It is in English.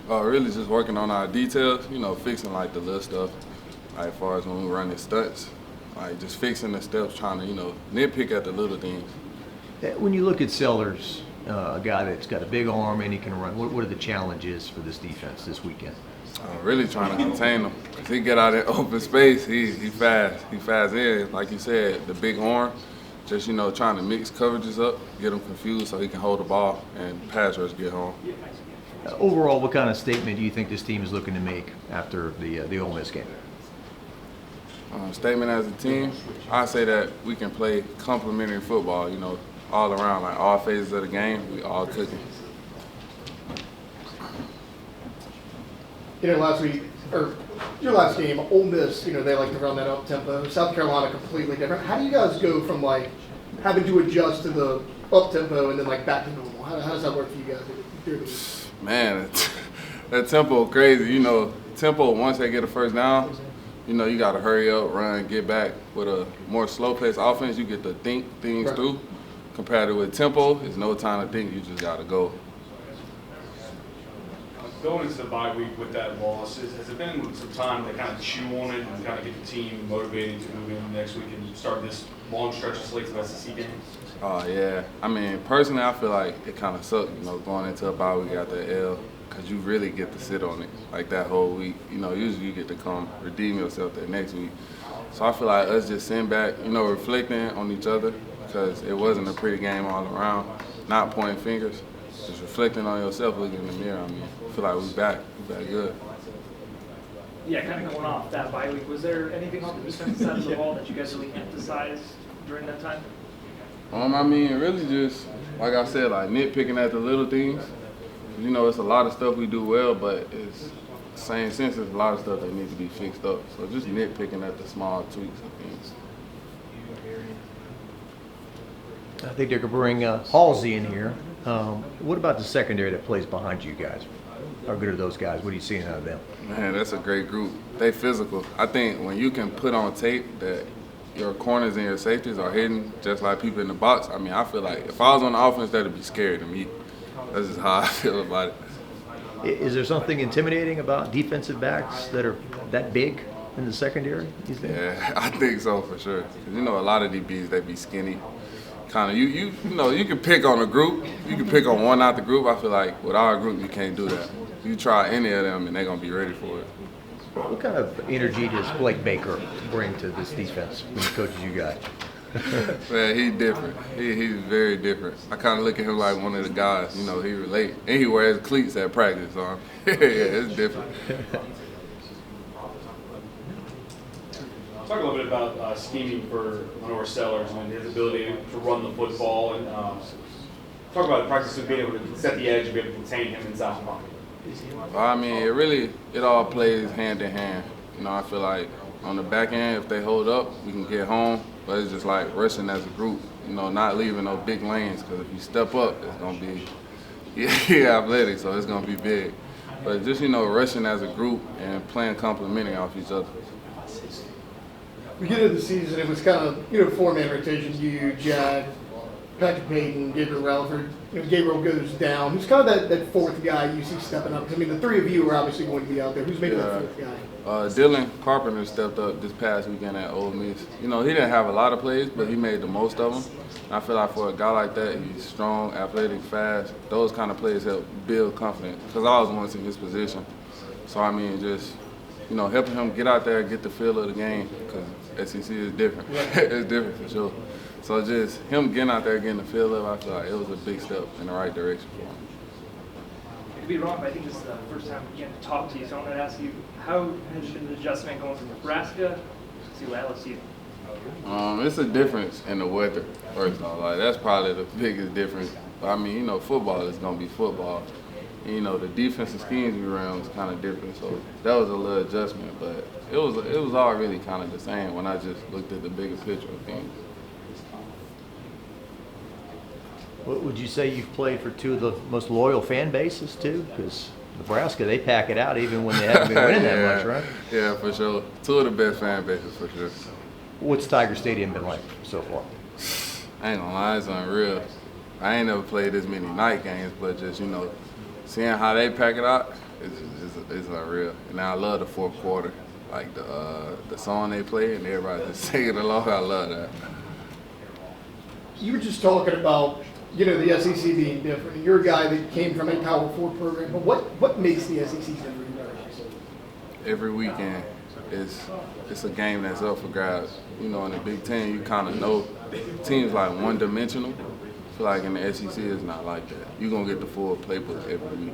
Really just working on our details, fixing like the little stuff, like as far as when we run the stunts, like just fixing the steps, trying to, nitpick at the little things. When you look at Sellers, a guy that's got a big arm and he can run, what are the challenges for this defense this weekend? Really trying to contain him. Cause he get out in open space, he fast. He fast in, like you said, the big arm. Just, trying to mix coverages up, get him confused so he can hold the ball and pass rush get home. Overall, what kind of statement do you think this team is looking to make after the Ole Miss game? Statement as a team, I say that we can play complementary football, all around, like all phases of the game, we all cooking. Last week, or your last game, Ole Miss, they like to run that up tempo. South Carolina completely different. How do you guys go from like having to adjust to the up tempo and then like back to normal? How does that work for you guys through the week? Man, that tempo crazy. Tempo once they get a first down, you got to hurry up, run, get back. With a more slow pace offense, you get to think things through. Compared to with tempo, there's no time to think. You just got to go. Going into the bye week with that loss, has it been some time to kind of chew on it and kind of get the team motivated to move in next week and start this long stretch of slates of SEC games? Oh, yeah. I mean, personally, I feel like it kind of sucked, going into a bye week after the L, because you really get to sit on it, like that whole week. Usually you get to come redeem yourself that next week. So I feel like us just sitting back, reflecting on each other, because it wasn't a pretty game all around, not pointing fingers. Just reflecting on yourself, looking in the mirror. I feel like we back good. Yeah, kind of going off that bye week, was there anything on the defensive side of the ball that you guys really emphasized during that time? Really just, like I said, like nitpicking at the little things. It's a lot of stuff we do well, but it's the same sense as a lot of stuff that needs to be fixed up. So just nitpicking at the small tweaks of things. I think they could bring Halsey in here. What about the secondary that plays behind you guys? How good are those guys? What are you seeing out of them? Man, that's a great group. They physical. I think when you can put on tape that your corners and your safeties are hidden just like people in the box, I feel like if I was on the offense, that'd be scary to me. That's just how I feel about it. Is there something intimidating about defensive backs that are that big in the secondary? Yeah, I think so for sure. 'Cause a lot of DBs, they be skinny. Kind of, you can pick on a group. You can pick on one out the group. I feel like with our group, you can't do that. You try any of them, and they're gonna be ready for it. What kind of energy does Blake Baker bring to this defense when he coaches you guys? Man, he's different. He's very different. I kind of look at him like one of the guys. He relate, and he wears cleats at practice. So yeah, it's different. Talk a little bit about scheming for Lenore Sellers and his ability to run the football, and talk about the practice of being able to set the edge and be able to contain him inside the pocket. It all plays hand in hand. I feel like on the back end, if they hold up, we can get home. But it's just like rushing as a group, not leaving no big lanes, because if you step up, it's going to be athletic, so it's going to be big. But just, rushing as a group and playing complementary off each other. Beginning of the season, it was kind of, four-man rotation, you, Jack, Patrick Payton, Gabriel Relaford. Gabriel goes down. Who's kind of that fourth guy you see stepping up? The three of you are obviously going to be out there. Who's maybe that fourth guy? Dylan Carpenter stepped up this past weekend at Ole Miss. He didn't have a lot of plays, but he made the most of them. And I feel like for a guy like that, he's strong, athletic, fast. Those kind of plays help build confidence, because I was once in his position. So, just, helping him get out there, get the feel of the game, because SEC is different. It's different for sure. So just him getting out there, getting the feel of it, I feel like it was a big step in the right direction for him. I could be wrong, but I think this is the first time we get to talk to you, so I'm going to ask you, how has been the adjustment going from Nebraska to LSU? It's a difference in the weather, first of all. Like, that's probably the biggest difference. Football is going to be football. And, the defensive schemes we ran was kind of different, so that was a little adjustment. But it was all really kind of the same when I just looked at the bigger picture of things. What would you say you've played for two of the most loyal fan bases too? Because Nebraska, they pack it out even when they haven't been winning that much, right? Yeah, for sure. Two of the best fan bases for sure. What's Tiger Stadium been like so far? I ain't gonna lie, it's unreal. I ain't never played this many night games, but just, seeing how they pack it out, It's unreal. And I love the fourth quarter, like the song they play and everybody just singing along. I love that. You were just talking about, the SEC being different. And you're a guy that came from a Power 4 program. But what makes the SEC different? Every weekend, it's a game that's up for grabs. In the Big Ten, you kind of know teams like one-dimensional. I feel like in the SEC, it's not like that. You're going to get the full playbook every week.